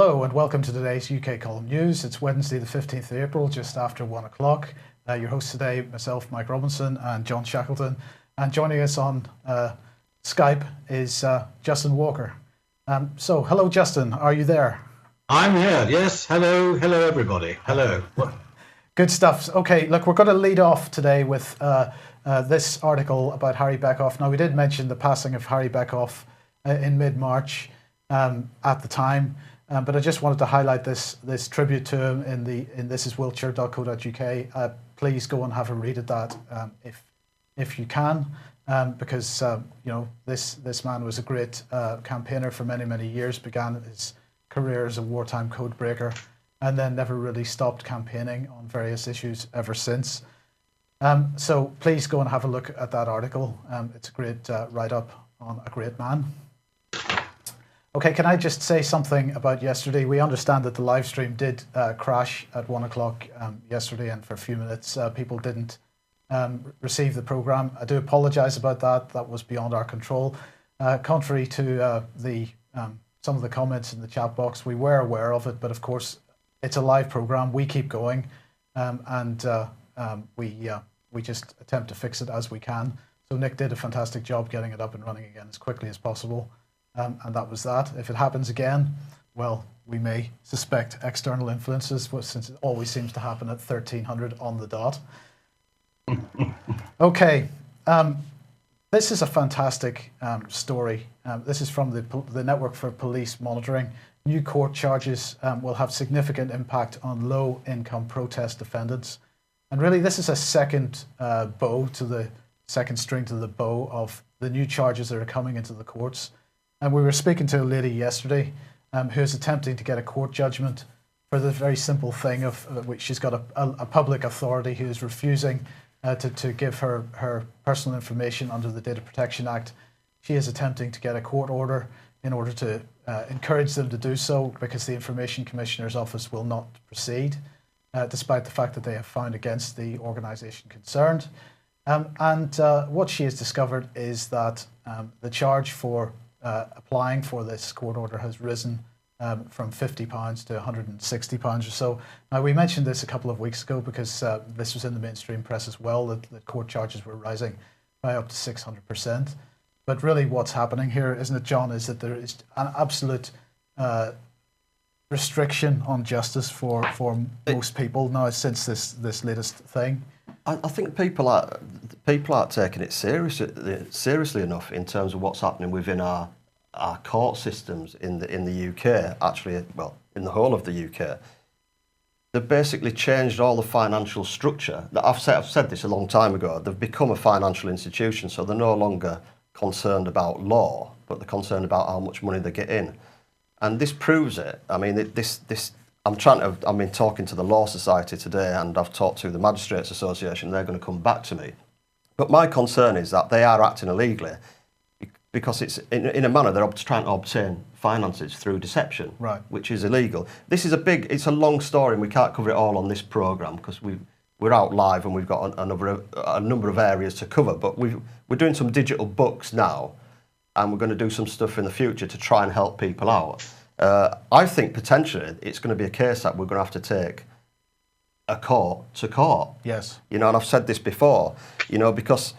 Hello and welcome to today's UK Column News. It's Wednesday the 15th of April, just after 1 o'clock. Your host today, myself, Mike Robinson, and John Shackleton. And joining us on Skype is Justin Walker. So, hello Justin, are you there? I'm here, yes. Hello everybody. Hello. Good stuff. Okay, look, we're going to lead off today with this article about Harry Beckhoff. Now, we did mention the passing of Harry Beckhoff in mid-March at the time. But I just wanted to highlight this tribute to him in thisiswiltshire.co.uk. Please go and have a read of that if you can, because this man was a great campaigner for many years. Began his career as a wartime code breaker, and then never really stopped campaigning on various issues ever since. So please go and have a look at that article. It's a great write-up on a great man. Okay, can I just say something about yesterday? We understand that the live stream did crash at 1 o'clock yesterday, and for a few minutes people didn't receive the programme. I do apologise about that. That was beyond our control. Contrary to some of the comments in the chat box, we were aware of it, but of course it's a live programme. We keep going, and we just attempt to fix it as we can. So Nick did a fantastic job getting it up and running again as quickly as possible. And that was that. If it happens again, well, we may suspect external influences, since it always seems to happen at 1300 on the dot. Okay, this is a fantastic story. This is from the Network for Police Monitoring. New court charges will have significant impact on low-income protest defendants. And really, this is a second second string to the bow of the new charges that are coming into the courts. And we were speaking to a lady yesterday who is attempting to get a court judgment for the very simple thing of which she's got a public authority who is refusing to give her personal information under the Data Protection Act. She is attempting to get a court order in order to encourage them to do so, because the Information Commissioner's Office will not proceed, despite the fact that they have found against the organisation concerned. And what she has discovered is that the charge for applying for this court order has risen from £50 to £160 or so. Now, we mentioned this a couple of weeks ago because this was in the mainstream press as well, that court charges were rising by up to 600%. But really what's happening here, isn't it, John, is that there is an absolute restriction on justice for most people now since this latest thing. I think people aren't taking it seriously enough in terms of what's happening within our court systems in the UK. Actually, well, in the whole of the UK, they've basically changed all the financial structure. I've said this a long time ago. They've become a financial institution, so they're no longer concerned about law, but they're concerned about how much money they get in, and this proves it. I mean, I'm talking to the Law Society today, and I've talked to the Magistrates Association. They're going to come back to me. But my concern is that they are acting illegally because it's in a manner they're trying to obtain finances through deception, right, which is illegal. This is it's a long story, and we can't cover it all on this programme because we're out live and we've got a number of areas to cover. But we're doing some digital books now, and we're going to do some stuff in the future to try and help people out. I think potentially it's going to be a case that we're going to have to take a court to court. Yes. And I've said this before, because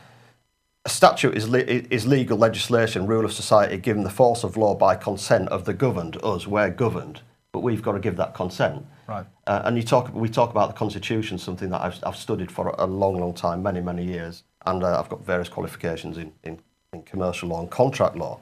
a statute is legal legislation, rule of society, given the force of law by consent of the governed. We're governed, but we've got to give that consent. Right. And we talk about the Constitution, something that I've studied for a long time, many years, and I've got various qualifications in commercial law and contract law.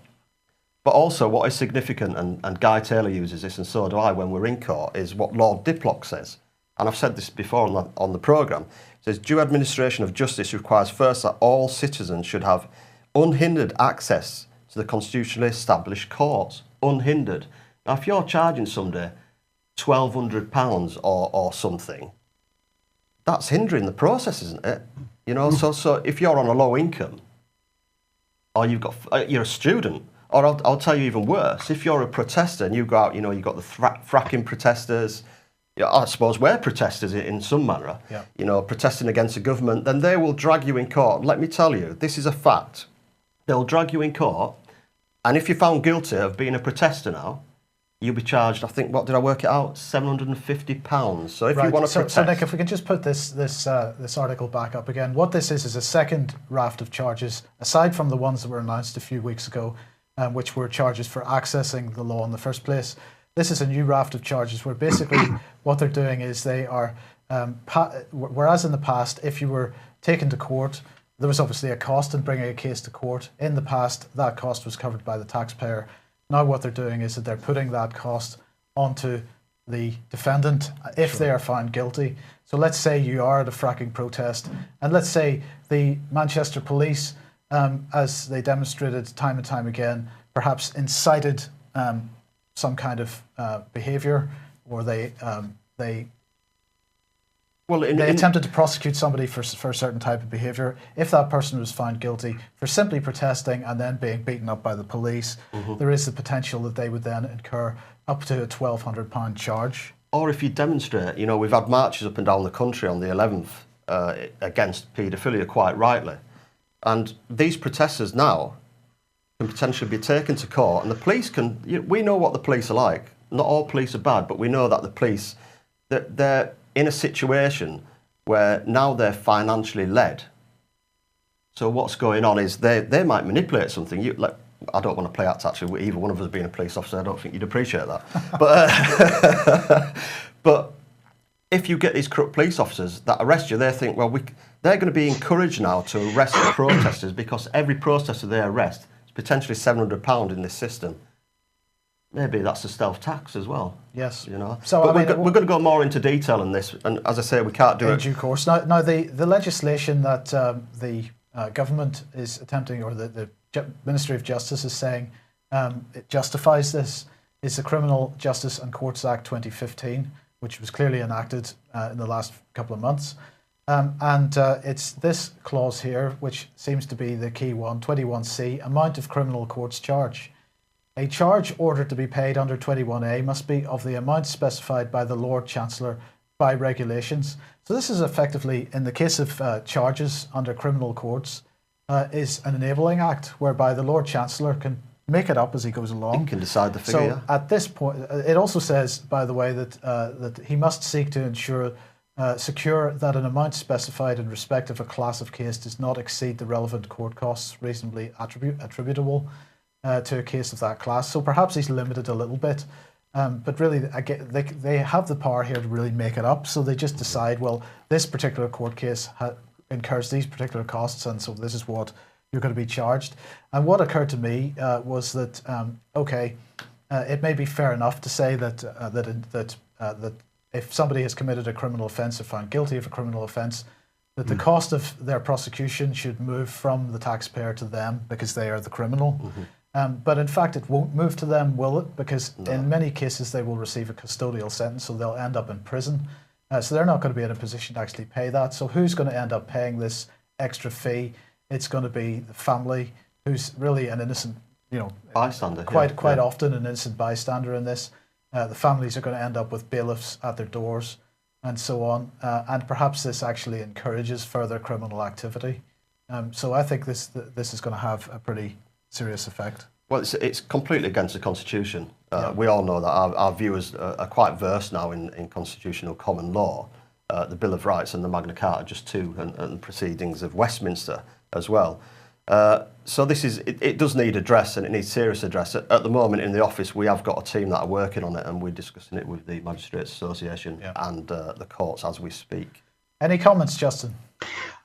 But also what is significant, and Guy Taylor uses this, and so do I when we're in court, is what Lord Diplock says. And I've said this before on the programme. It says, due administration of justice requires first that all citizens should have unhindered access to the constitutionally established courts. Unhindered. Now, if you're charging somebody £1,200 or something, that's hindering the process, isn't it? So if you're on a low income, or you're a student, or I'll tell you even worse, if you're a protester and you go out, you've got the fracking protesters, I suppose we're protesters in some manner, yeah, protesting against the government, then they will drag you in court. Let me tell you, this is a fact. They'll drag you in court, and if you're found guilty of being a protester now, you'll be charged, I think, what did I work it out? £750. So if you want to protest... So Nick, if we can just put this article back up again. What this is a second raft of charges, aside from the ones that were announced a few weeks ago, which were charges for accessing the law in the first place. This is a new raft of charges where basically what they're doing is they are, whereas in the past, if you were taken to court, there was obviously a cost in bringing a case to court. In the past, that cost was covered by the taxpayer. Now what they're doing is that they're putting that cost onto the defendant if they are found guilty. So let's say you are at a fracking protest, and let's say the Manchester police, as they demonstrated time and time again, perhaps incited some kind of behaviour, or they attempted to prosecute somebody for a certain type of behaviour. If that person was found guilty for simply protesting and then being beaten up by the police, there is the potential that they would then incur up to a £1,200 charge. Or if you demonstrate, we've had marches up and down the country on the 11th against paedophilia, quite rightly. And these protesters now can potentially be taken to court, and the police can... we know what the police are like. Not all police are bad, but we know that the police, they're in a situation where now they're financially led. So what's going on is they might manipulate something. I don't want to play act, actually, either one of us being a police officer. I don't think you'd appreciate that. But if you get these corrupt police officers that arrest you, they think, well, they're going to be encouraged now to arrest the protesters, because every protester they arrest is potentially £700 in this system. Maybe that's a stealth tax as well. Yes. So but we're going to go more into detail on this, and as I say, we can't do it in due course. Now the legislation that the government is attempting, or the Ministry of Justice is saying it justifies this, is the Criminal Justice and Courts Act 2015, which was clearly enacted in the last couple of months. It's this clause here, which seems to be the key one, 21C, amount of criminal courts charge. A charge ordered to be paid under 21A must be of the amount specified by the Lord Chancellor by regulations. So this is effectively, in the case of charges under criminal courts, is an enabling act whereby the Lord Chancellor can make it up as he goes along. He can decide the figure. So at this point, it also says, by the way, that he must seek to secure that an amount specified in respect of a class of case does not exceed the relevant court costs reasonably attributable to a case of that class. So perhaps he's limited a little bit, but really they have the power here to really make it up. So they just decide, well, this particular court case incurs these particular costs, and so this is what you're going to be charged. And what occurred to me was that it may be fair enough to say that if somebody has committed a criminal offence or found guilty of a criminal offence, that the cost of their prosecution should move from the taxpayer to them because they are the criminal. But in fact, it won't move to them, will it? Because in many cases, they will receive a custodial sentence, so they'll end up in prison. So they're not going to be in a position to actually pay that. So who's going to end up paying this extra fee? It's going to be the family, who's really an innocent, bystander. Quite often an innocent bystander in this. The families are going to end up with bailiffs at their doors and so on. And perhaps this actually encourages further criminal activity. So I think this is going to have a pretty serious effect. Well, it's completely against the Constitution. We all know that our viewers are quite versed now in constitutional common law. The Bill of Rights and the Magna Carta, just two, and proceedings of Westminster as well. So it does need address, and it needs serious address. At the moment in the office, we have got a team that are working on it, and we're discussing it with the Magistrates Association and the courts as we speak. Any comments, Justin?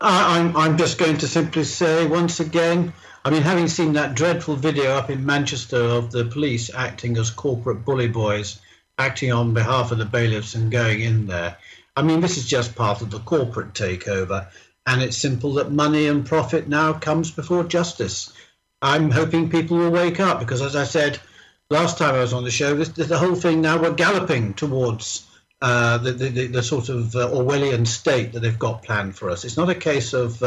I'm just going to simply say once again, having seen that dreadful video up in Manchester of the police acting as corporate bully boys, acting on behalf of the bailiffs and going in there, this is just part of the corporate takeover, and it's simple that money and profit now comes before justice. I'm hoping people will wake up, because as I said last time I was on the show, the whole thing now, we're galloping towards the sort of Orwellian state that they've got planned for us. It's not a case of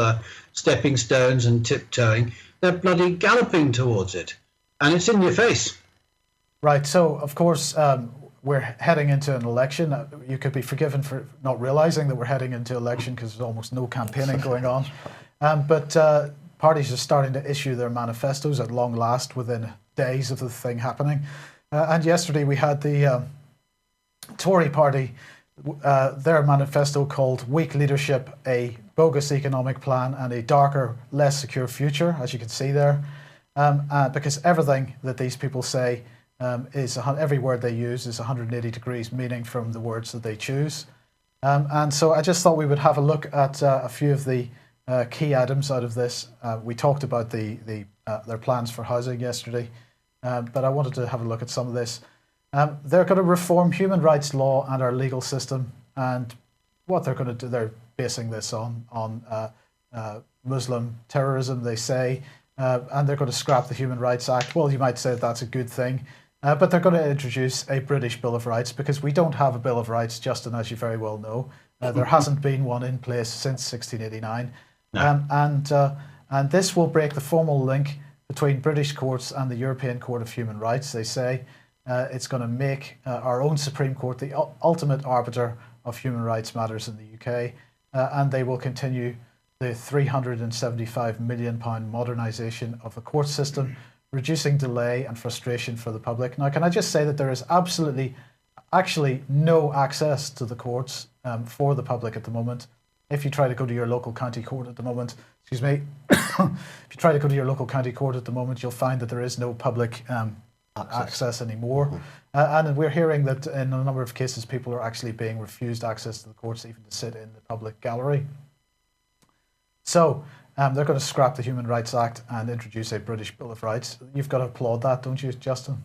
stepping stones and tiptoeing. They're bloody galloping towards it, and it's in your face. Right, so of course we're heading into an election. You could be forgiven for not realising that we're heading into election because there's almost no campaigning going on. But parties are starting to issue their manifestos at long last within days of the thing happening. And yesterday we had the Tory party, their manifesto called Weak Leadership, a Bogus Economic Plan and a Darker, Less Secure Future, as you can see there. Because everything that these people say every word they use is 180 degrees meaning from the words that they choose. And so I just thought we would have a look at a few of the key items out of this. We talked about their plans for housing yesterday, but I wanted to have a look at some of this. They're going to reform human rights law and our legal system, and what they're going to do, they're basing this on Muslim terrorism, they say, and they're going to scrap the Human Rights Act. Well, you might say that's a good thing, but they're going to introduce a British Bill of Rights, because we don't have a Bill of Rights, Justin, as you very well know. There hasn't been one in place since 1689. No. And this will break the formal link between British courts and the European Court of Human Rights, they say. It's going to make our own Supreme Court the ultimate arbiter of human rights matters in the UK, and they will continue the £375 million modernisation of the court system, reducing delay and frustration for the public. Now, can I just say that there is actually no access to the courts for the public at the moment. If you try to go to your local county court at the moment, if you try to go to your local county court at the moment, you'll find that there is no public access anymore. And we're hearing that in a number of cases, people are actually being refused access to the courts, even to sit in the public gallery. So they're going to scrap the Human Rights Act and introduce a British Bill of Rights. You've got to applaud that, don't you, Justin?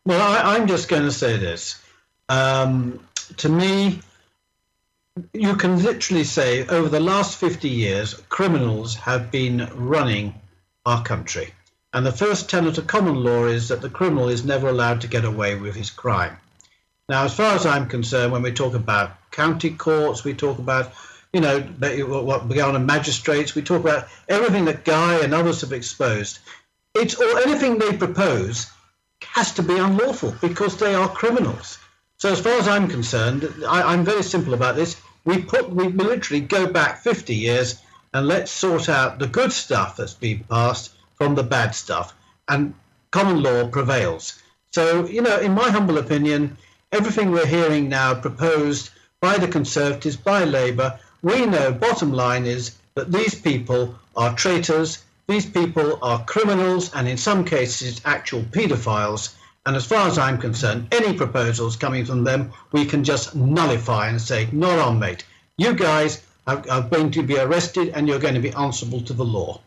Well, I'm just going to say this. To me, you can literally say over the last 50 years, criminals have been running our country. And the first tenet of common law is that the criminal is never allowed to get away with his crime. Now, as far as I'm concerned, when we talk about county courts, we talk about, what we go on magistrates, we talk about everything that Guy and others have exposed. Anything they propose has to be unlawful because they are criminals. So as far as I'm concerned, I'm very simple about this. We literally go back 50 years and let's sort out the good stuff that's been passed from the bad stuff, and common law prevails. So, in my humble opinion, everything we're hearing now proposed by the Conservatives, by Labour, we know bottom line is that these people are traitors, these people are criminals, and in some cases actual paedophiles. And as far as I'm concerned, any proposals coming from them, we can just nullify and say, not on, mate. You guys are going to be arrested and you're going to be answerable to the law.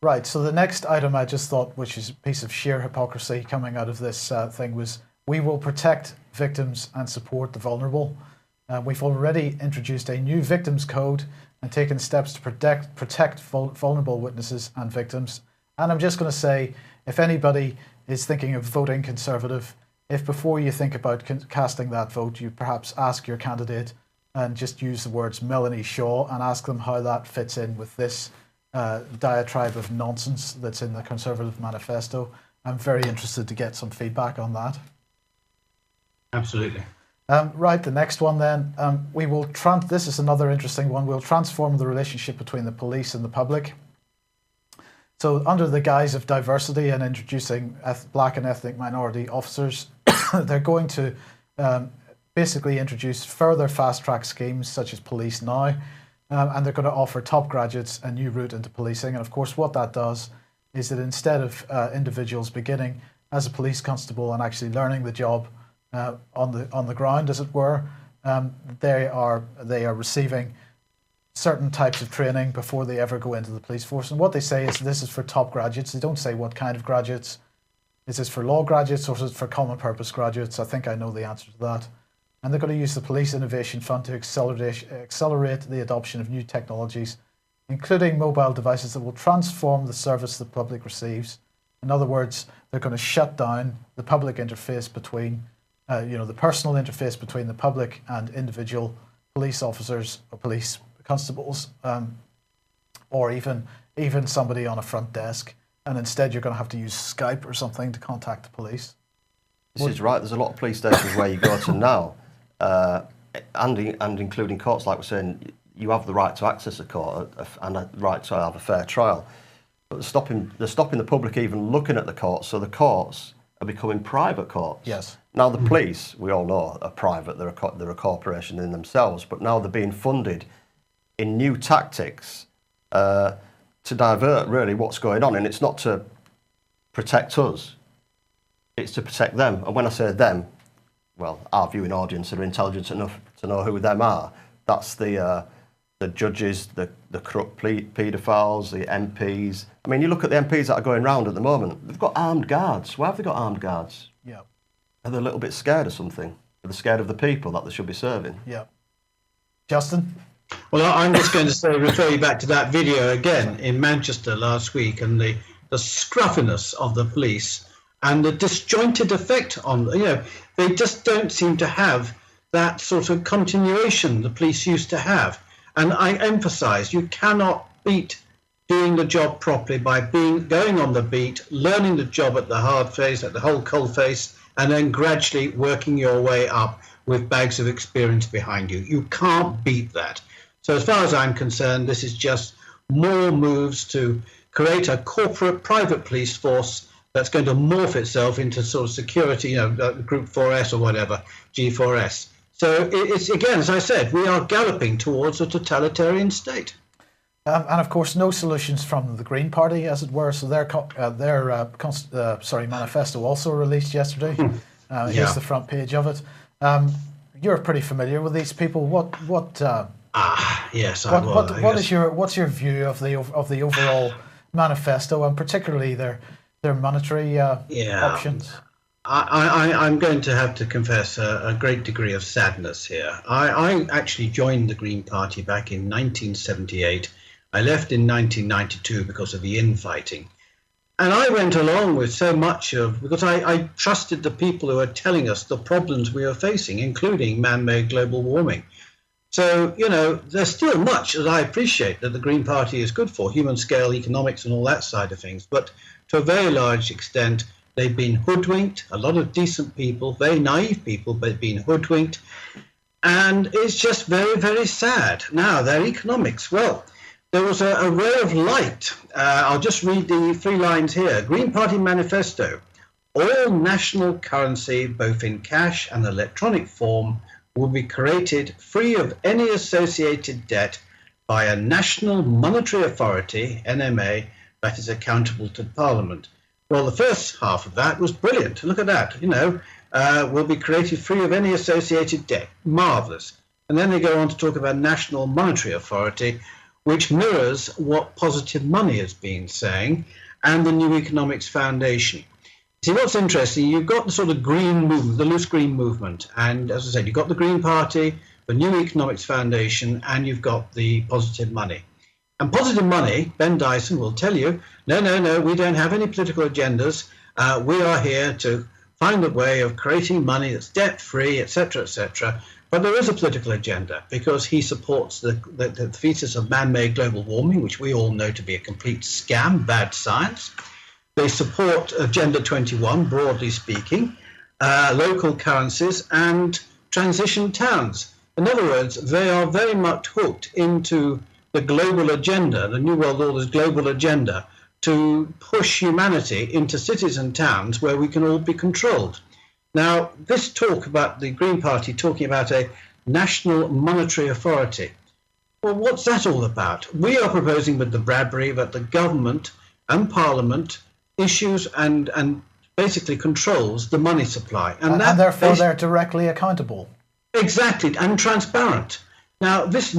Right, so the next item I just thought, which is a piece of sheer hypocrisy coming out of this thing, was we will protect victims and support the vulnerable. We've already introduced a new victims code and taken steps to protect vulnerable witnesses and victims. And I'm just going to say, if anybody is thinking of voting Conservative, if before you think about casting that vote, you perhaps ask your candidate and just use the words Melanie Shaw and ask them how that fits in with this diatribe of nonsense that's in the Conservative manifesto. I'm very interested to get some feedback on that. Absolutely. Right, the next one then. This is another interesting one. We'll transform the relationship between the police and the public. So under the guise of diversity and introducing black and ethnic minority officers, they're going to basically introduce further fast-track schemes such as Police Now, and they're going to offer top graduates a new route into policing. And of course, what that does is that instead of individuals beginning as a police constable and actually learning the job on the ground, as it were, they are receiving certain types of training before they ever go into the police force. And what they say is this is for top graduates. They don't say what kind of graduates. Is this for law graduates or is it for common purpose graduates? I think I know the answer to that. And they're going to use the Police Innovation Fund to accelerate the adoption of new technologies, including mobile devices that will transform the service the public receives. In other words, they're going to shut down the public interface between, the personal interface between the public and individual police officers or police constables, or even somebody on a front desk. And instead, you're going to have to use Skype or something to contact the police. This is right. There's a lot of police stations where you go to now, and including courts, like we're saying, you have the right to access a court and a right to have a fair trial. But they're stopping the public even looking at the courts. So the courts are becoming private courts. Yes. Now the police, we all know, are private. They're a corporation in themselves, but now they're being funded in new tactics to divert really what's going on, and it's not to protect us, it's to protect them. And when I say them, well, our viewing audience are intelligent enough to know who them are. That's the judges, the corrupt paedophiles, the MPs. I mean, you look at the MPs that are going round at the moment, they've got armed guards. Why have they got armed guards? Yeah. Are they a little bit scared of something? Are they scared of the people that they should be serving? Yeah. Justin? Well, I'm just going to say, refer you back to that video again in Manchester last week, and the scruffiness of the police and the disjointed effect on, they just don't seem to have that sort of continuation the police used to have. And I emphasize, you cannot beat doing the job properly by going on the beat, learning the job at the hard face, at the whole cold face, and then gradually working your way up with bags of experience behind you. You can't beat that. So as far as I'm concerned, this is just more moves to create a corporate private police force that's going to morph itself into sort of security, Group 4S or whatever, G4S. So it's, again, as I said, we are galloping towards a totalitarian state. And of course, no solutions from the Green Party, as it were. So their manifesto also released yesterday. Here's the front page of it. You're pretty familiar with these people. Yes, What's your view of the overall manifesto, and particularly their monetary options? I'm going to have to confess a great degree of sadness here. I actually joined the Green Party back in 1978. I left in 1992 because of the infighting. And I went along with so much because I trusted the people who were telling us the problems we were facing, including man-made global warming. So, there's still much that I appreciate that the Green Party is good for, human scale economics and all that side of things. But to a very large extent, they've been hoodwinked. A lot of decent people, very naive people, but been hoodwinked. And it's just very, very sad. Now, their economics, well, there was a ray of light. I'll just read the 3 lines here. Green Party Manifesto. All national currency, both in cash and electronic form, will be created free of any associated debt by a national monetary authority, NMA, that is accountable to Parliament. Well, the first half of that was brilliant. Look at that. Will be created free of any associated debt. Marvellous. And then they go on to talk about national monetary authority, which mirrors what Positive Money has been saying, and the New Economics Foundation. See, what's interesting, you've got the sort of green movement, the loose green movement, and as I said, you've got the Green Party, the New Economics Foundation, and you've got the Positive Money. And Positive Money, Ben Dyson will tell you, no, we don't have any political agendas. We are here to find a way of creating money that's debt-free, etc., etc. But there is a political agenda, because he supports the thesis of man-made global warming, which we all know to be a complete scam, bad science. They support Agenda 21, broadly speaking, local currencies and transition towns. In other words, they are very much hooked into the global agenda, the New World Order's global agenda, to push humanity into cities and towns where we can all be controlled. Now, this talk about the Green Party talking about a national monetary authority, well, what's that all about? We are proposing with the Bradbury that the government and Parliament issues and basically controls the money supply. And therefore they're directly accountable. Exactly, and transparent. Now, this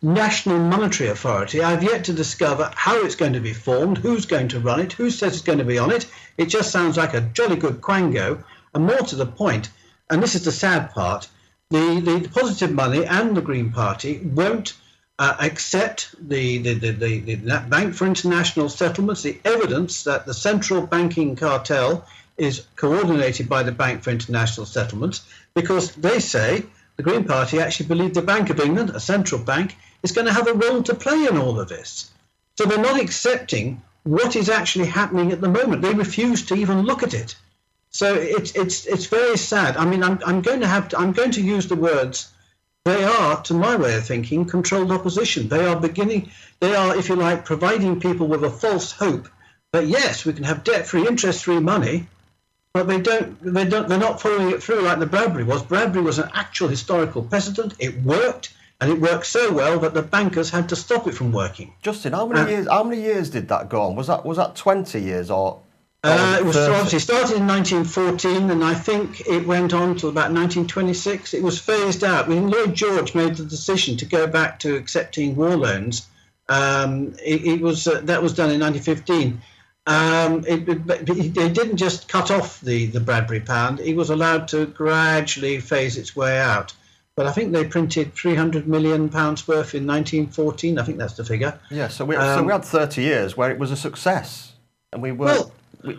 National Monetary Authority, I've yet to discover how it's going to be formed, who's going to run it, who says it's going to be on it. It just sounds like a jolly good quango. And more to the point, and this is the sad part, the Positive Money and the Green Party won't accept the Bank for International Settlements, the evidence that the central banking cartel is coordinated by the Bank for International Settlements, because they say, the Green Party actually believe the Bank of England, a central bank, is going to have a role to play in all of this. So they're not accepting what is actually happening at the moment. They refuse to even look at it. So it's very sad. I mean, I'm going to use the words. They are, to my way of thinking, controlled opposition. They are, if you like, providing people with a false hope that yes, we can have debt-free, interest-free money, But they're not following it through like the Bradbury was. Bradbury was an actual historical precedent. It worked, and it worked so well that the bankers had to stop it from working. Justin, how many years did that go on? Was that 20 years or? It was obviously started in 1914, and I think it went on till about 1926. It was phased out. When Lloyd George made the decision to go back to accepting war loans, that was done in 1915. They didn't just cut off the Bradbury pound. It was allowed to gradually phase its way out. But I think they printed £300 million worth in 1914. I think that's the figure. Yeah, so we had 30 years where it was a success, and we were.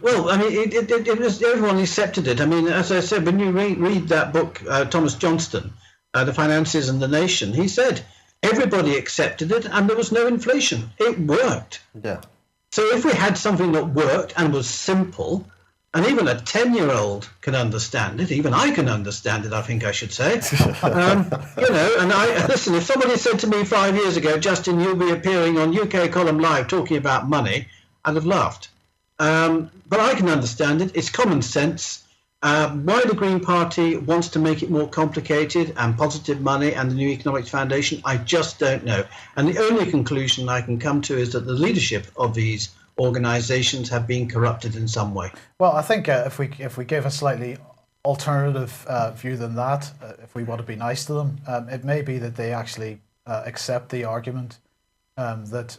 Well, I mean, it was, everyone accepted it. I mean, as I said, when you read that book, Thomas Johnston, The Finances and the Nation, he said everybody accepted it and there was no inflation. It worked. Yeah. So if we had something that worked and was simple, and even a 10-year-old can understand it, even I can understand it, I think I should say. And listen, if somebody said to me 5 years ago, Justin, you'll be appearing on UK Column Live talking about money, I'd have laughed. But I can understand it. It's common sense. Why the Green Party wants to make it more complicated and positive money and the New Economics Foundation, I just don't know. And the only conclusion I can come to is that the leadership of these organisations have been corrupted in some way. Well, I think if we give a slightly alternative view than that, if we want to be nice to them, it may be that they actually accept the argument that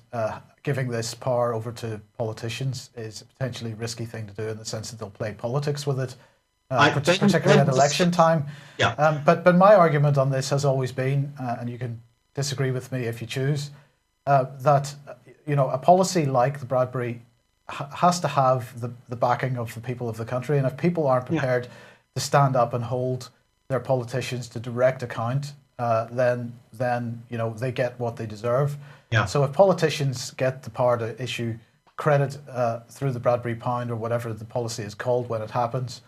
giving this power over to politicians is a potentially risky thing to do, in the sense that they'll play politics with it, particularly at election time. Yeah. But my argument on this has always been, and you can disagree with me if you choose, that a policy like the Bradbury has to have the backing of the people of the country, and if people aren't prepared to stand up and hold their politicians to direct account, then they get what they deserve. Yeah. So if politicians get the power to issue credit through the Bradbury pound or whatever the policy is called when it happens,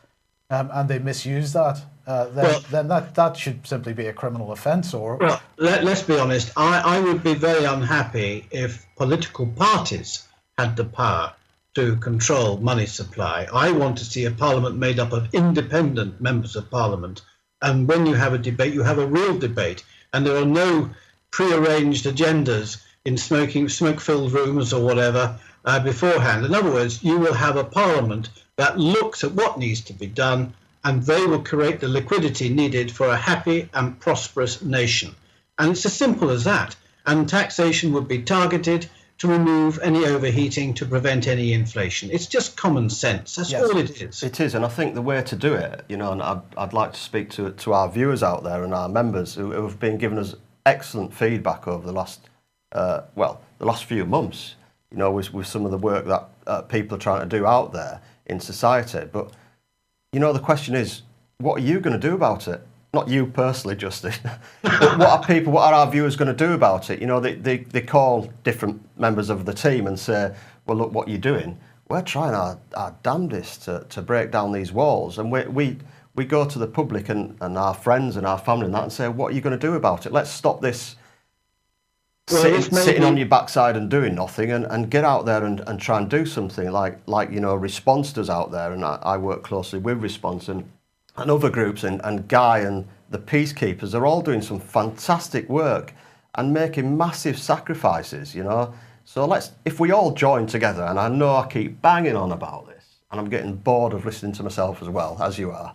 and they misuse that, then that should simply be a criminal offence. Well, let's be honest. I would be very unhappy if political parties had the power to control money supply. I want to see a parliament made up of independent members of parliament. And when you have a debate, you have a real debate, and there are no prearranged agendas in smoke-filled rooms or whatever beforehand. In other words, you will have a parliament that looks at what needs to be done, and they will create the liquidity needed for a happy and prosperous nation. And it's as simple as that. And taxation would be targeted to remove any overheating, to prevent any inflation. It's just common sense. That's all it is. It is, and I think the way to do it, and I'd like to speak to our viewers out there and our members who have been giving us excellent feedback over the last few months, with some of the work that people are trying to do out there in society. But, the question is, what are you going to do about it? Not you personally, Justin, but what are our viewers going to do about it? They call different members of the team and say, well, look what you're doing. We're trying our damnedest to break down these walls. And we go to the public and our friends and our family and that and say, what are you going to do about it? Let's stop this sitting on your backside and doing nothing, and get out there and try and do something like Response does out there. And I work closely with Response and other groups, and Guy and the Peacekeepers are all doing some fantastic work and making massive sacrifices, So if we all join together, and I know I keep banging on about this, and I'm getting bored of listening to myself as well, as you are,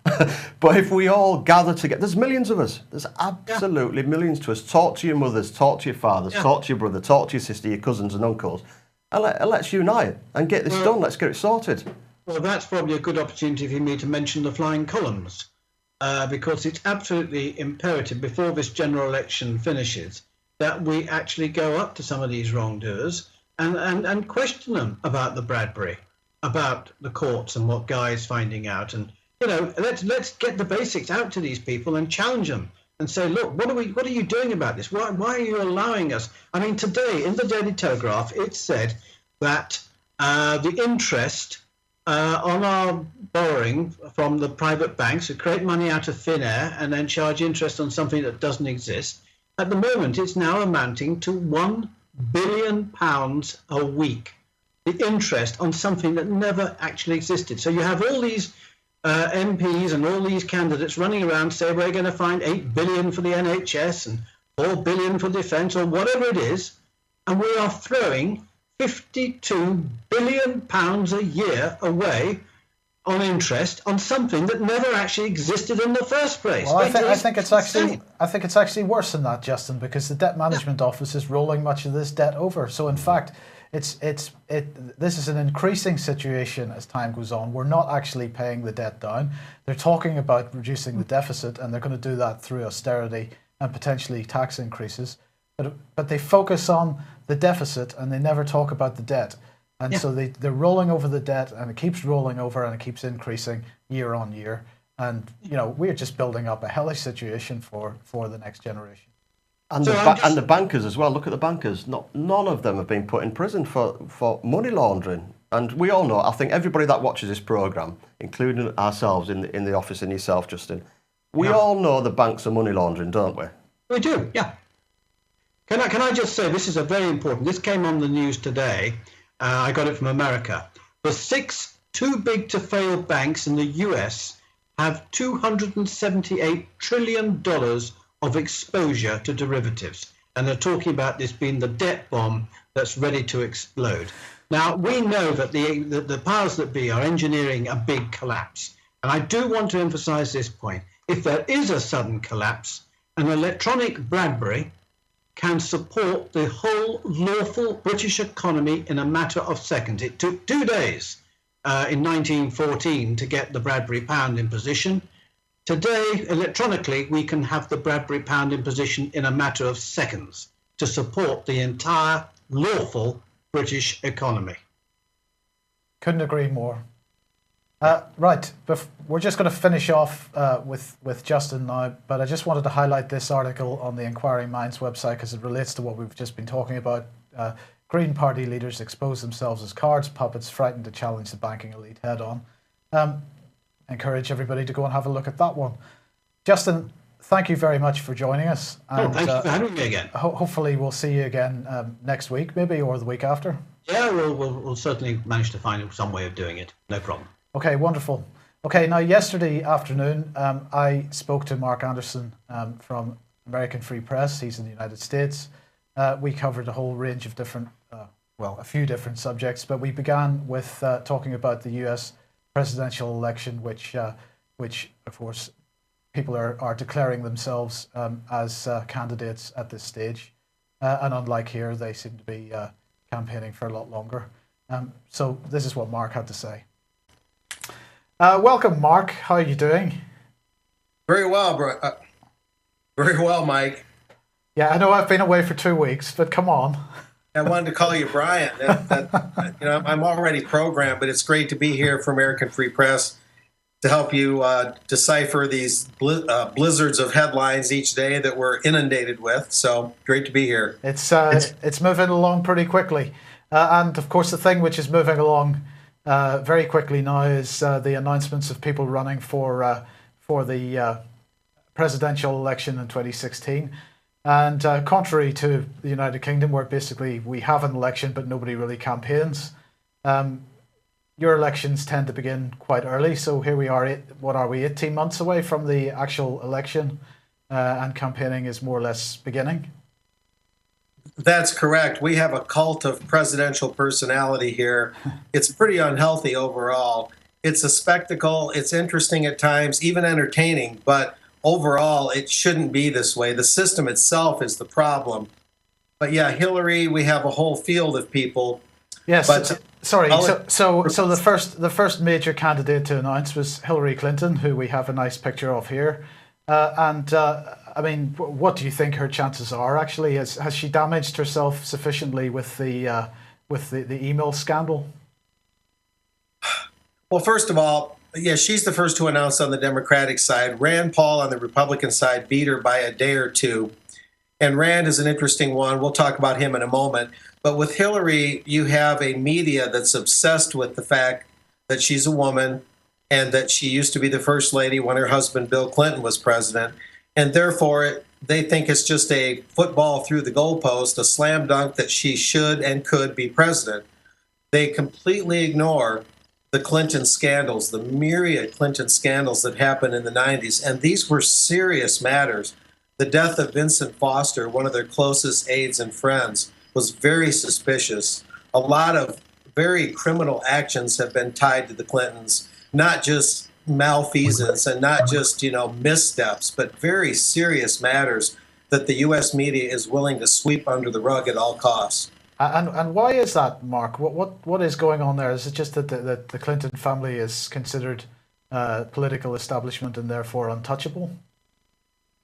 but if we all gather together, there's millions of us, there's absolutely millions to us. Talk to your mothers, talk to your fathers, talk to your brother, talk to your sister, your cousins and uncles, and let's unite and get this done, let's get it sorted. Well, that's probably a good opportunity for me to mention the flying columns, because it's absolutely imperative before this general election finishes that we actually go up to some of these wrongdoers and question them about the Bradbury, about the courts and what Guy is finding out. And, let's get the basics out to these people and challenge them and say, look, what are you doing about this? Why are you allowing us? I mean, today in the Daily Telegraph, it said that the interest on our borrowing from the private banks who create money out of thin air and then charge interest on something that doesn't exist, at the moment it's now amounting to £1 billion a week, the interest on something that never actually existed. So you have all these MPs and all these candidates running around say we're going to find 8 billion for the NHS and 4 billion for defence or whatever it is, and we are throwing 52 billion pounds a year away on interest on something that never actually existed in the first place. Well, I think it's actually worse than that, Justin, because the Debt Management Office is rolling much of this debt over. So in fact, this is an increasing situation as time goes on. We're not actually paying the debt down. They're talking about reducing the deficit, and they're going to do that through austerity and potentially tax increases. But they focus on the deficit and they never talk about the debt. And so they're rolling over the debt, and it keeps rolling over, and it keeps increasing year on year. And we're just building up a hellish situation for the next generation. And the bankers as well. Look at the bankers. None of them have been put in prison for money laundering. And we all know. I think everybody that watches this programme, including ourselves in the office and yourself, Justin, we all know the banks are money laundering, don't we? We do. Yeah. Can I just say this is a very important. This came on the news today. I got it from America. The 6 too big to fail banks in the US have $278 trillion of exposure to derivatives. And they're talking about this being the debt bomb that's ready to explode. Now, we know that the powers that be are engineering a big collapse. And I do want to emphasize this point. If there is a sudden collapse, an electronic Bradbury can support the whole lawful British economy in a matter of seconds. It took 2 days in 1914 to get the Bradbury pound in position. Today, electronically, we can have the Bradbury pound in position in a matter of seconds to support the entire lawful British economy. Couldn't agree more. Right, we're just going to finish off with Justin now, but I just wanted to highlight this article on the Inquiring Minds website because it relates to what we've just been talking about. Green Party leaders expose themselves as cards puppets, frightened to challenge the banking elite head-on. Encourage everybody to go and have a look at that one. Justin, thank you very much for joining us. And, thank you for having me again. Hopefully we'll see you again next week, maybe, or the week after. Yeah, we'll certainly manage to find some way of doing it. No problem. Okay, wonderful. Okay, now yesterday afternoon, I spoke to Mark Anderson from American Free Press. He's in the United States. We covered a whole range of different, a few different subjects, but we began with talking about the US presidential election, which of course, people are declaring themselves as candidates at this stage. And unlike here, they seem to be campaigning for a lot longer. So this is what Mark had to say. Welcome, Mark. How are you doing? Very well, bro. Very well, Mike. Yeah, I know I've been away for 2 weeks, but come on. I wanted to call you Brian. I'm already programmed, but it's great to be here for American Free Press to help you decipher these blizzards of headlines each day that we're inundated with. So great to be here. It's moving along pretty quickly. And of course, the thing which is moving along very quickly now is the announcements of people running for the presidential election in 2016. And contrary to the United Kingdom, where basically we have an election but nobody really campaigns, your elections tend to begin quite early. So here we are, 18 months away from the actual election, and campaigning is more or less beginning? That's correct. We have a cult of presidential personality here. It's pretty unhealthy overall. It's a spectacle. It's interesting at times, even entertaining, but overall, it shouldn't be this way. The system itself is the problem. But yeah, Hillary, we have a whole field of people. Yes. But sorry. So the first major candidate to announce was Hillary Clinton, who we have a nice picture of here. I mean, what do you think her chances are? Actually, has she damaged herself sufficiently with the email scandal? Well, first of all, yeah, she's the first to announce on the Democratic side. Rand Paul on the Republican side beat her by a day or two. And Rand is an interesting one. We'll talk about him in a moment. But with Hillary, you have a media that's obsessed with the fact that she's a woman and that she used to be the first lady when her husband Bill Clinton was president. And therefore, they think it's just a football through the goalpost, a slam dunk that she should and could be president. They completely ignore the Clinton scandals, the myriad Clinton scandals that happened in the 90s. And these were serious matters. The death of Vincent Foster, one of their closest aides and friends, was very suspicious. A lot of very criminal actions have been tied to the Clintons, not just malfeasance and not just, missteps, but very serious matters that the U.S. media is willing to sweep under the rug at all costs. And why is that, Mark? What is going on there? Is it just that the Clinton family is considered political establishment and therefore untouchable?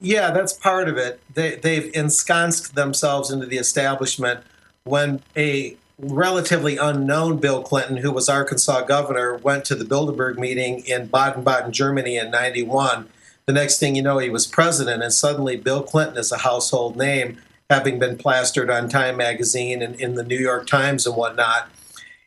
Yeah, that's part of it. They've ensconced themselves into the establishment. When a relatively unknown Bill Clinton, who was Arkansas governor, went to the Bilderberg meeting in Baden-Baden, Germany in 91, the next thing you know, he was president, and suddenly Bill Clinton is a household name, having been plastered on Time magazine and in the New York Times and whatnot.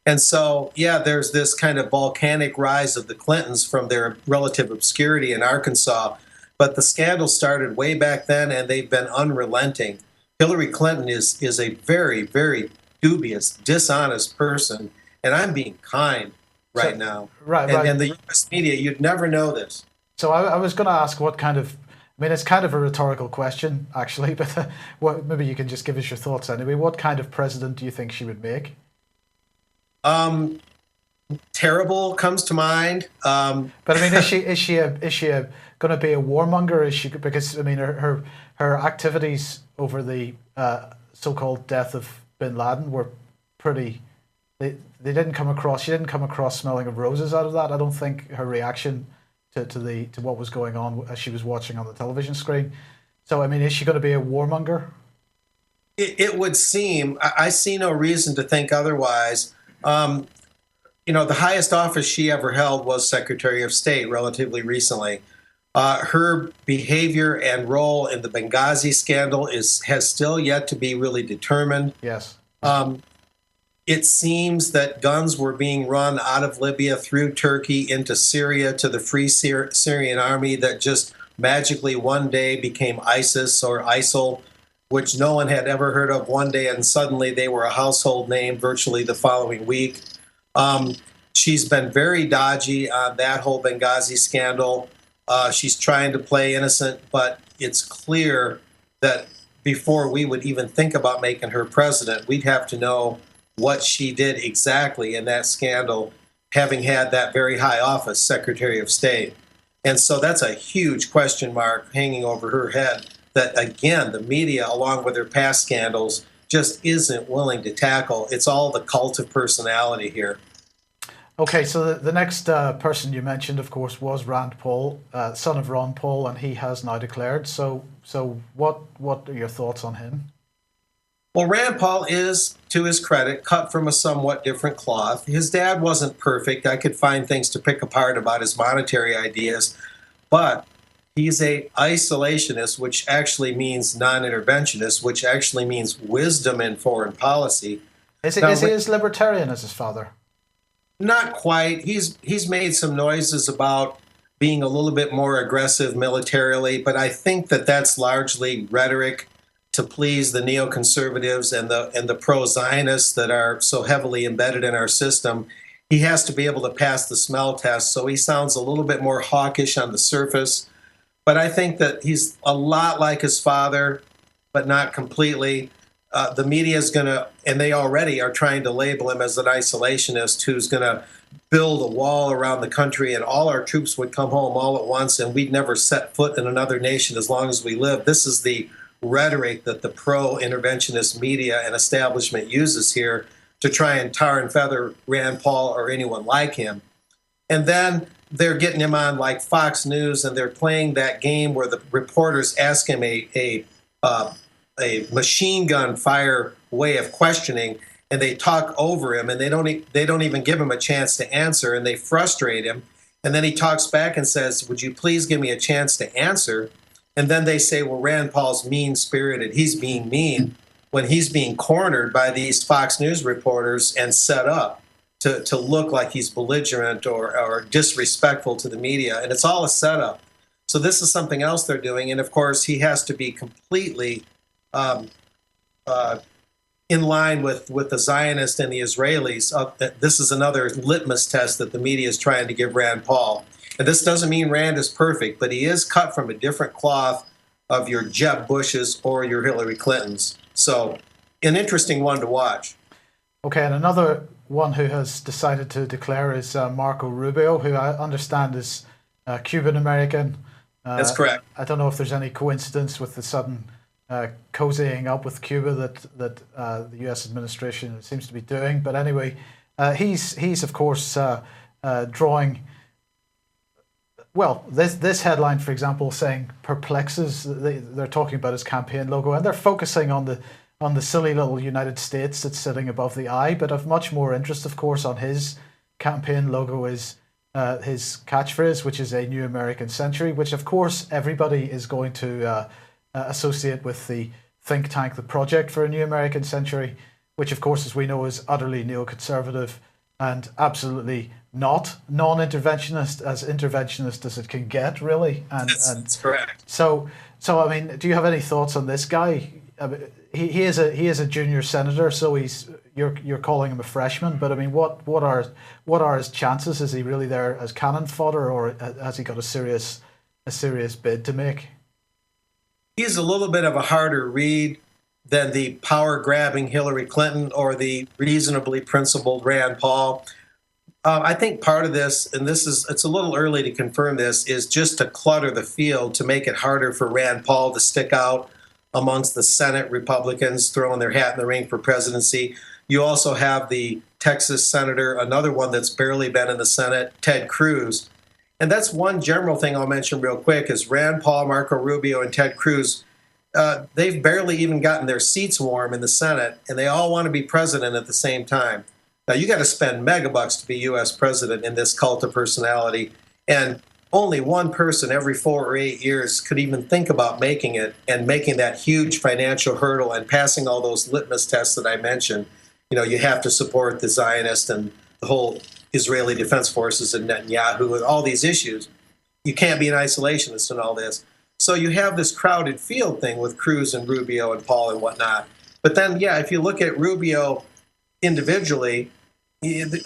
And so, yeah, there's this kind of volcanic rise of the Clintons from their relative obscurity in Arkansas. But the scandal started way back then, and they've been unrelenting. Hillary Clinton is a very, very dubious, dishonest person, and I'm being kind right now. Right. And the U.S. media, you'd never know this. So I was going to ask what kind of, it's kind of a rhetorical question, actually, but maybe you can just give us your thoughts anyway. What kind of president do you think she would make? Terrible comes to mind. But is she going to be a warmonger? Is she, because her activities over the so-called death of Bin Laden were pretty. They didn't come across. She didn't come across smelling of roses out of that. I don't think her reaction to what was going on as she was watching on the television screen. So is she going to be a warmonger? It would seem. I see no reason to think otherwise. The highest office she ever held was Secretary of State relatively recently. Her behavior and role in the Benghazi scandal has still yet to be really determined. Yes. It seems that guns were being run out of Libya through Turkey into Syria to the Free Syrian Army that just magically one day became ISIS or ISIL, which no one had ever heard of one day, and suddenly they were a household name virtually the following week. She's been very dodgy on that whole Benghazi scandal. She's trying to play innocent, but it's clear that before we would even think about making her president, we'd have to know what she did exactly in that scandal, having had that very high office, Secretary of State. And so that's a huge question mark hanging over her head that, again, the media, along with her past scandals, just isn't willing to tackle. It's all the cult of personality here. Okay, so the next person you mentioned, of course, was Rand Paul, son of Ron Paul, and he has now declared. So what are your thoughts on him? Well, Rand Paul is, to his credit, cut from a somewhat different cloth. His dad wasn't perfect. I could find things to pick apart about his monetary ideas, but he's a isolationist, which actually means non-interventionist, which actually means wisdom in foreign policy. Is he as libertarian as his father? Not quite. He's made some noises about being a little bit more aggressive militarily, but I think that's largely rhetoric to please the neoconservatives and the pro-Zionists that are so heavily embedded in our system. He has to be able to pass the smell test, so he sounds a little bit more hawkish on the surface. But I think that he's a lot like his father, but not completely. The media is going to, and they already are trying to label him as an isolationist who's going to build a wall around the country and all our troops would come home all at once and we'd never set foot in another nation as long as we live. This is the rhetoric that the pro-interventionist media and establishment uses here to try and tar and feather Rand Paul or anyone like him. And then they're getting him on like Fox News and they're playing that game where the reporters ask him a machine gun fire way of questioning, and they talk over him, and they don't even give him a chance to answer, and they frustrate him. And then he talks back and says, "Would you please give me a chance to answer?" And then they say, "Well, Rand Paul's mean-spirited. He's being mean," when he's being cornered by these Fox News reporters and set up to look like he's belligerent or disrespectful to the media. And it's all a setup. So this is something else they're doing. And of course, he has to be completely in line with the Zionists and the Israelis. This is another litmus test that the media is trying to give Rand Paul. And this doesn't mean Rand is perfect, but he is cut from a different cloth of your Jeb Bushes or your Hillary Clintons. So, an interesting one to watch. Okay, and another one who has decided to declare is Marco Rubio, who I understand is Cuban American. That's correct. I don't know if there's any coincidence with the sudden cozying up with Cuba that the U.S. administration seems to be doing. But anyway, he's of course drawing. Well, this headline, for example, saying perplexes. They're talking about his campaign logo, and they're focusing on the silly little United States that's sitting above the I. But of much more interest, of course, on his campaign logo is his catchphrase, which is a new American century, which of course everybody is going to associate with the think tank, the Project for a New American Century, which of course, as we know, is utterly neoconservative and absolutely not non-interventionist, as interventionist as it can get, really. And that's correct. So I mean, do you have any thoughts on this guy? I mean, he is a junior senator, so you're calling him a freshman. But I mean, what are his chances? Is he really there as cannon fodder, or has he got a serious bid to make? He's a little bit of a harder read than the power-grabbing Hillary Clinton or the reasonably principled Rand Paul. I think part of this, and it's a little early to confirm this, is just to clutter the field to make it harder for Rand Paul to stick out amongst the Senate Republicans throwing their hat in the ring for presidency. You also have the Texas senator, another one that's barely been in the Senate, Ted Cruz. And that's one general thing I'll mention real quick is Rand Paul, Marco Rubio, and Ted Cruz. They've barely even gotten their seats warm in the Senate, and they all want to be president at the same time. Now, you got to spend megabucks to be U.S. president in this cult of personality, and only one person every 4 or 8 years could even think about making it and making that huge financial hurdle and passing all those litmus tests that I mentioned. You know, you have to support the Zionists and the whole Israeli Defense Forces and Netanyahu and all these issues. You can't be an isolationist in all this. So you have this crowded field thing with Cruz and Rubio and Paul and whatnot. But then, yeah, if you look at Rubio individually,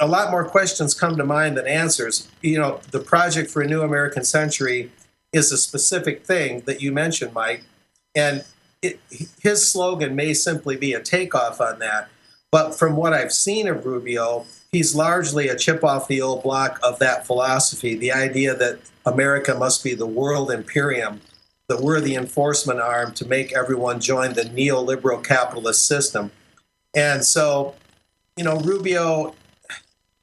a lot more questions come to mind than answers. You know, the Project for a New American Century is a specific thing that you mentioned, Mike, and his slogan may simply be a takeoff on that. But from what I've seen of Rubio, he's largely a chip off the old block of that philosophy, the idea that America must be the world imperium, that we're the enforcement arm to make everyone join the neoliberal capitalist system. And so, you know, Rubio,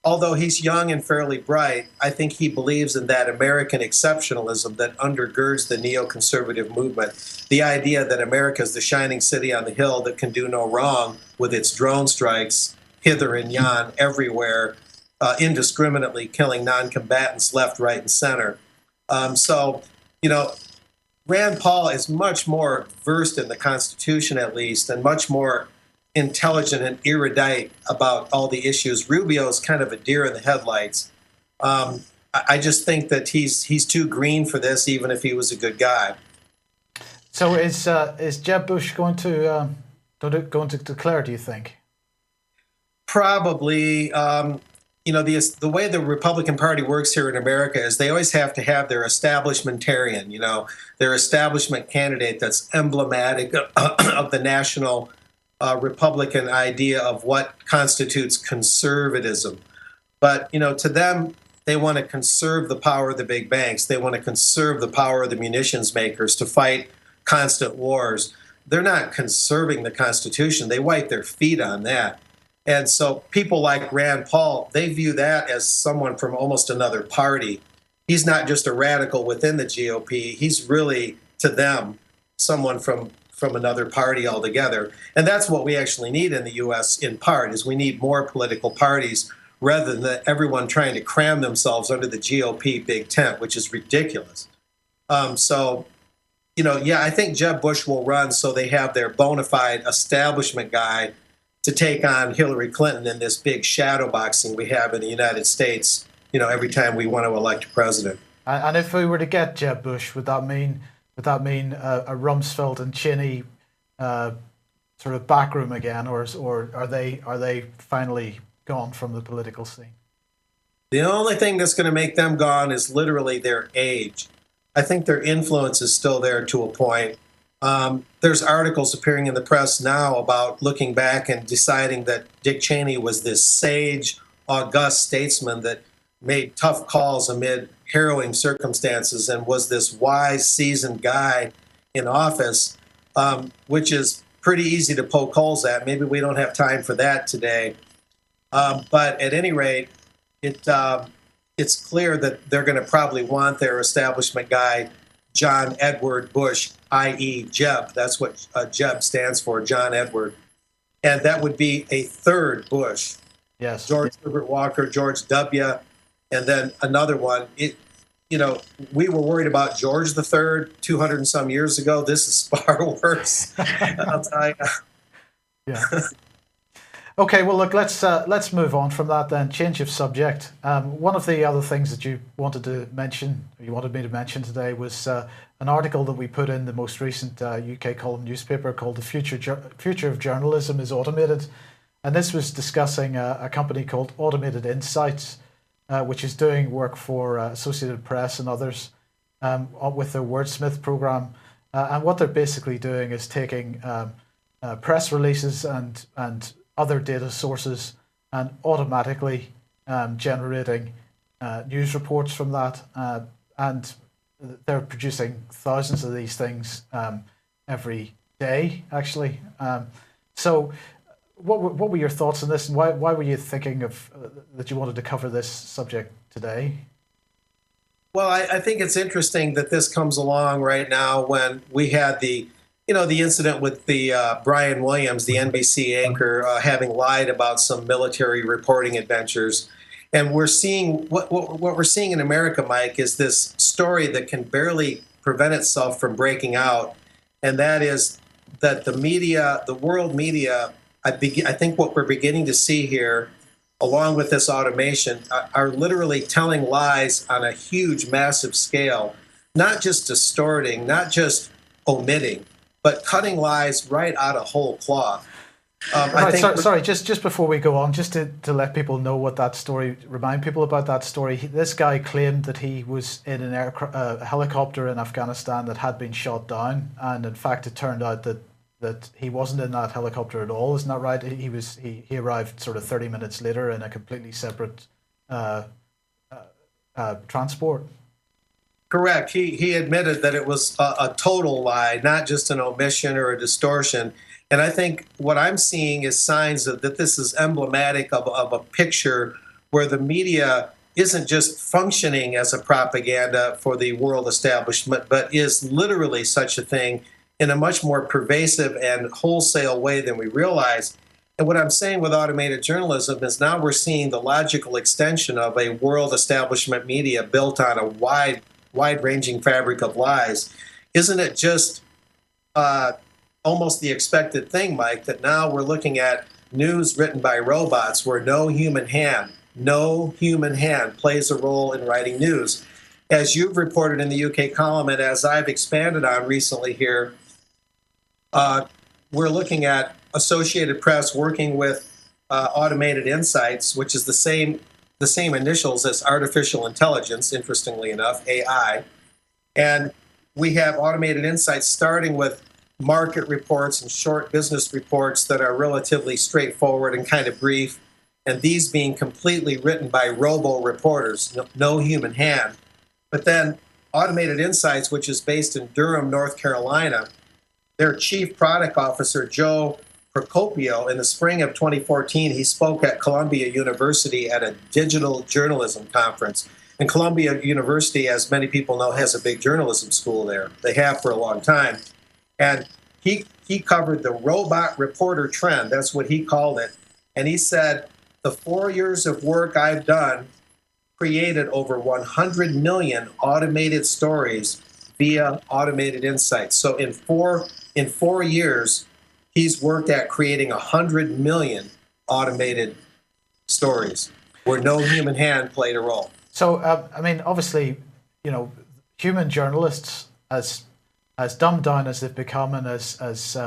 although he's young and fairly bright, I think he believes in that American exceptionalism that undergirds the neoconservative movement. The idea that America is the shining city on the hill that can do no wrong with its drone strikes hither and yon everywhere, indiscriminately killing non-combatants left, right, and center. So, you know, Rand Paul is much more versed in the Constitution, at least, and much more intelligent and erudite about all the issues. Rubio is kind of a deer in the headlights. I just think that he's too green for this, even if he was a good guy. So is Jeb Bush going to declare, do you think? Probably. You know, the way the Republican Party works here in America is they always have to have their establishmentarian, you know, their establishment candidate that's emblematic of the national Republican idea of what constitutes conservatism. But, you know, to them, they want to conserve the power of the big banks. They want to conserve the power of the munitions makers to fight constant wars. They're not conserving the Constitution. They wipe their feet on that. And so people like Rand Paul, they view that as someone from almost another party. He's not just a radical within the GOP. He's really, to them, someone from another party altogether. And that's what we actually need in the U.S. in part, is we need more political parties rather than everyone trying to cram themselves under the GOP big tent, which is ridiculous. So, you know, yeah, I think Jeb Bush will run so they have their bona fide establishment guy to take on Hillary Clinton in this big shadow boxing we have in the United States, you know, every time we want to elect a president. And if we were to get Jeb Bush, would that mean a Rumsfeld and Cheney sort of backroom again, or are they finally gone from the political scene? The only thing that's going to make them gone is literally their age. I think their influence is still there to a point. There's articles appearing in the press now about looking back and deciding that Dick Cheney was this sage, august statesman that made tough calls amid harrowing circumstances and was this wise, seasoned guy in office, which is pretty easy to poke holes at. Maybe we don't have time for that today. But at any rate, it's clear that they're going to probably want their establishment guy, John Edward Bush, i.e. Jeb. That's what Jeb stands for, John Edward. And that would be a third Bush. Yes. George Herbert Walker, George W., and then another one. We were worried about George the Third 200 and some years ago. This is far worse. I'll tell you. Yeah. Okay, well, look, let's move on from that then. Change of subject. One of the other things that you wanted me to mention today was an article that we put in the most recent UK column newspaper called "The Future of Journalism is Automated," and this was discussing a company called Automated Insights, which is doing work for Associated Press and others with their Wordsmith program, and what they're basically doing is taking press releases and other data sources and automatically generating news reports from that, and they're producing thousands of these things every day, actually. So what were your thoughts on this, and why were you thinking of that you wanted to cover this subject today? Well, I think it's interesting that this comes along right now when we had the incident with the Brian Williams, the NBC anchor, having lied about some military reporting adventures. And we're seeing what we're seeing in America, Mike, is this story that can barely prevent itself from breaking out. And that is that the media, the world media, I think what we're beginning to see here, along with this automation, are literally telling lies on a huge, massive scale, not just distorting, not just omitting, but cutting lies right out of whole cloth. Sorry, just before we go on, just to let people know what that story, remind people about that story. This guy claimed that he was in a helicopter in Afghanistan that had been shot down, and in fact it turned out that he wasn't in that helicopter at all. Isn't that right? He arrived sort of 30 minutes later in a completely separate transport. Correct. He admitted that it was a total lie, not just an omission or a distortion. And I think what I'm seeing is signs that this is emblematic of a picture where the media isn't just functioning as a propaganda for the world establishment, but is literally such a thing in a much more pervasive and wholesale way than we realize. And what I'm saying with automated journalism is now we're seeing the logical extension of a world establishment media built on a wide-ranging fabric of lies. Isn't it just almost the expected thing, Mike, that now we're looking at news written by robots where no human hand plays a role in writing news? As you've reported in the UK column, and as I've expanded on recently here, we're looking at Associated Press working with Automated Insights, which is the same initials as artificial intelligence, interestingly enough, AI. And we have Automated Insights starting with market reports and short business reports that are relatively straightforward and kind of brief, and these being completely written by robo-reporters, no human hand. But then Automated Insights, which is based in Durham, North Carolina, their chief product officer, Joe Procopio, in the spring of 2014, he spoke at Columbia University at a digital journalism conference. And Columbia University, as many people know, has a big journalism school there. They have for a long time. And he covered the robot reporter trend. That's what he called it. And he said, the 4 years of work I've done created over 100 million automated stories via Automated Insights. So in four years, he's worked at creating 100 million automated stories where no human hand played a role. So, I mean, obviously, human journalists, as dumbed down as they've become and as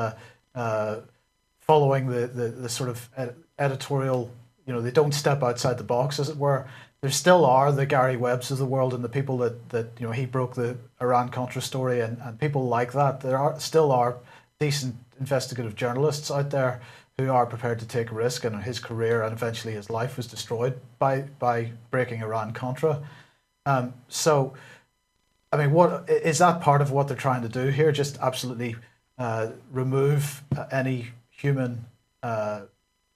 following the sort of editorial, they don't step outside the box, as it were. There still are the Gary Webbs of the world and the people that he broke the Iran-Contra story and people like that. There still are decent investigative journalists out there who are prepared to take a risk, and his career and eventually his life was destroyed by breaking Iran-Contra. So, I mean, what is that part of what they're trying to do here? Just absolutely remove any human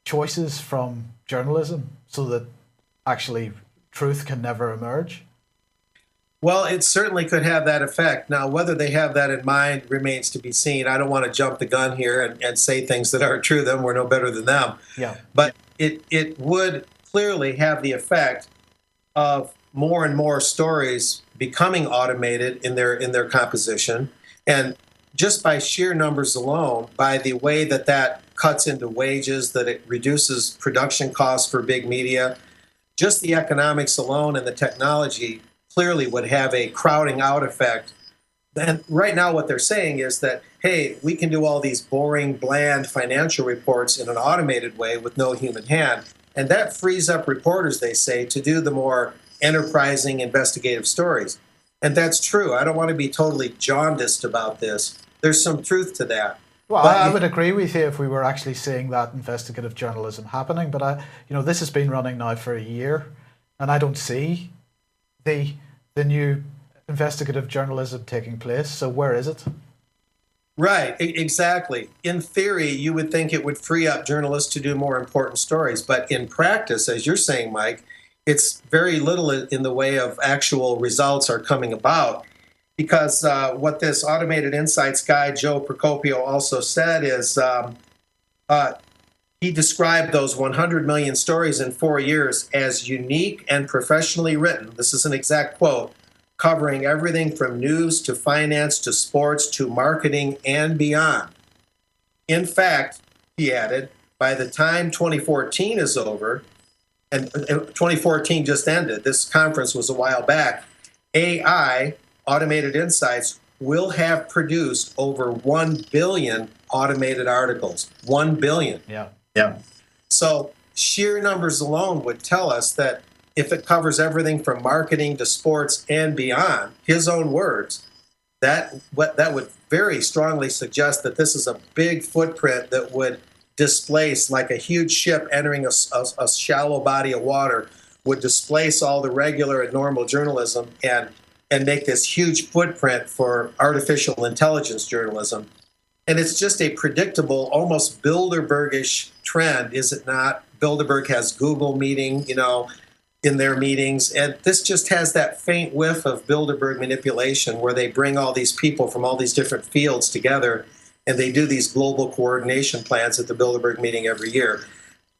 choices from journalism so that actually truth can never emerge? Well, it certainly could have that effect. Now, whether they have that in mind remains to be seen. I don't want to jump the gun here and say things that aren't true. Then we're no better than them. Yeah. But it would clearly have the effect of more and more stories becoming automated in their composition, and just by sheer numbers alone, by the way that cuts into wages, that it reduces production costs for big media, just the economics alone and the technology clearly would have a crowding out effect. And right now what they're saying is that, hey, we can do all these boring, bland financial reports in an automated way with no human hand. And that frees up reporters, they say, to do the more enterprising investigative stories. And that's true. I don't want to be totally jaundiced about this. There's some truth to that. Well, I would agree with you if we were actually seeing that investigative journalism happening. But this has been running now for a year, and I don't see the new investigative journalism taking place. So where is it? Right, exactly. In theory, you would think it would free up journalists to do more important stories. But in practice, as you're saying, Mike, it's very little in the way of actual results are coming about. Because what this automated insights guy, Joe Procopio, also said is he described those 100 million stories in 4 years as unique and professionally written. This is an exact quote, covering everything from news to finance to sports to marketing and beyond. In fact, he added, by the time 2014 is over, and 2014 just ended, this conference was a while back, AI, Automated Insights, will have produced over 1 billion automated articles. 1 billion. Yeah. So sheer numbers alone would tell us that if it covers everything from marketing to sports and beyond, his own words, that would very strongly suggest that this is a big footprint that would displace, like a huge ship entering a shallow body of water, would displace all the regular and normal journalism and make this huge footprint for artificial intelligence journalism. And it's just a predictable, almost Bilderbergish trend, is it not? Bilderberg has Google meeting, in their meetings. And this just has that faint whiff of Bilderberg manipulation where they bring all these people from all these different fields together and they do these global coordination plans at the Bilderberg meeting every year.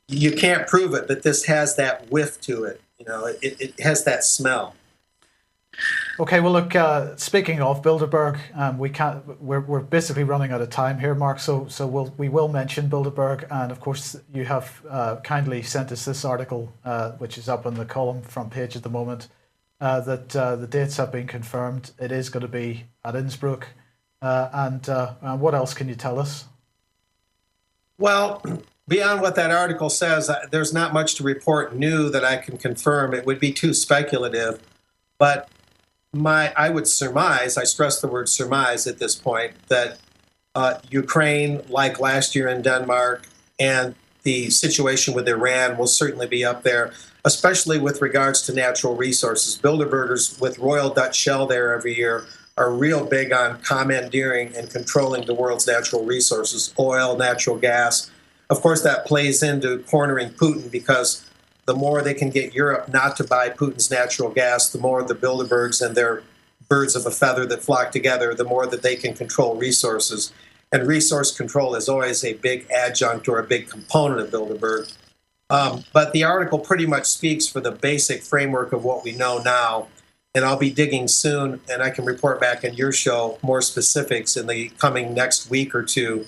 You can't prove it, but this has that whiff to it. It has that smell. Okay, well, look. Speaking of Bilderberg, we're basically running out of time here, Mark. So we will mention Bilderberg, and of course, you have kindly sent us this article, which is up on the column front page at the moment. That the dates have been confirmed. It is going to be at Innsbruck, and what else can you tell us? Well, beyond what that article says, there's not much to report new that I can confirm. It would be too speculative, but I would surmise, I stress the word surmise at this point, that Ukraine, like last year in Denmark, and the situation with Iran will certainly be up there, especially with regards to natural resources. Bilderbergers with Royal Dutch Shell there every year are real big on commandeering and controlling the world's natural resources, oil, natural gas. Of course, that plays into cornering Putin, because the more they can get Europe not to buy Putin's natural gas, the more the Bilderbergs and their birds of a feather that flock together, the more that they can control resources. And resource control is always a big adjunct or a big component of Bilderberg. But the article pretty much speaks for the basic framework of what we know now. And I'll be digging soon, and I can report back on your show more specifics in the coming next week or two,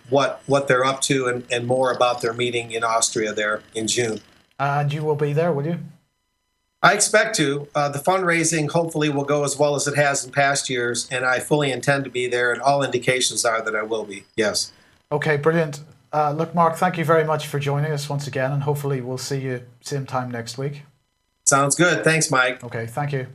what they're up to and more about their meeting in Austria there in June. And you will be there, will you? I expect to. The fundraising hopefully will go as well as it has in past years, and I fully intend to be there, and all indications are that I will be, yes. Okay, brilliant. Look, Mark, thank you very much for joining us once again, and hopefully we'll see you same time next week. Sounds good. Thanks, Mike. Okay, thank you.